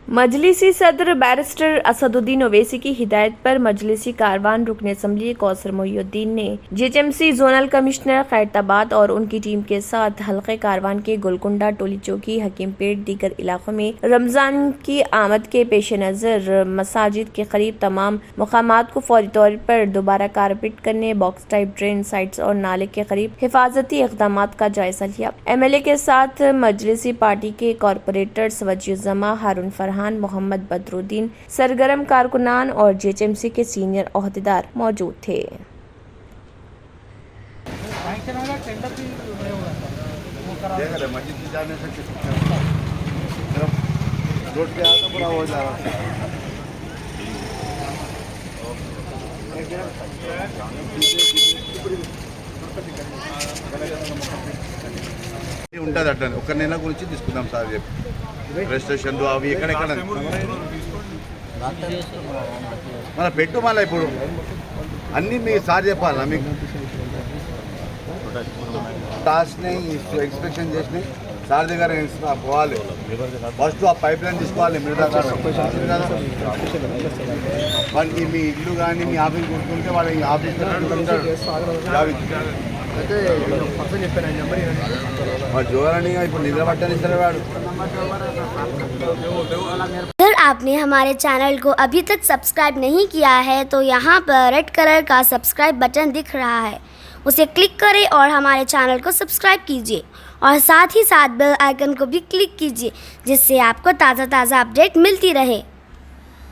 मजलिसी सदर बैरिस्टर असदुद्दीन ओवैसी की हिदायत पर मजलिसी कारवान रुकन असम्बली कौसर मोहिउद्दीन ने जीएचएमसी जोनल कमिश्नर खैरताबाद और उनकी टीम के साथ हल्के कारवान के गोलकुंडा, टोली चौकी, हकीमपेट दीगर इलाकों में रमजान की आमद के पेश नज़र मसाजिद के करीब तमाम मकामात को फौरी तौर पर दोबारा कारपेट करने, बॉक्स टाइप ड्रेन साइट्स और नाले के करीब हिफाजती इक़दाम का जायजा लिया। एमएलए के साथ मजलिसी पार्टी के कॉरपोरेटर्स वजीउज़्ज़मा हारून फरहान, मोहम्मद बदरुद्दीन, सरगर्म कारकुनान और जीएचएमसी के सीनियर ओहदेदार मौजूद थे। ఉంటుంది అట్లా ఒక నెల గురించి తీసుకుందాం సార్ చెప్పి రిజిస్ట్రేషన్లు అవి ఎక్కడెక్కడ మన పెట్టు మళ్ళీ ఇప్పుడు అన్నీ మీ సార్ చెప్పాలా మీకు టాస్క్ని ఎక్స్పెక్షన్ చేసినాయి సార్ దగ్గర పోవాలి ఫస్ట్ ఆ పైప్ లైన్ తీసుకోవాలి మీరు వాళ్ళకి మీ ఇల్లు కానీ మీ ఆఫీస్ కూర్చుంటే వాళ్ళ ఆఫీస్ అయితే పర్సన్ చెప్పాను ఆయన నెంబర్ వాడు జోరాని ఇప్పుడు నిద్ర పట్టని సరే వాడు। अगर आपने हमारे चैनल को अभी तक सब्सक्राइब नहीं किया है तो यहाँ पर रेड कलर का सब्सक्राइब बटन दिख रहा है, उसे क्लिक करें और हमारे चैनल को सब्सक्राइब कीजिए और साथ ही साथ बेल आइकन को भी क्लिक कीजिए जिससे आपको ताज़ा अपडेट मिलती रहे।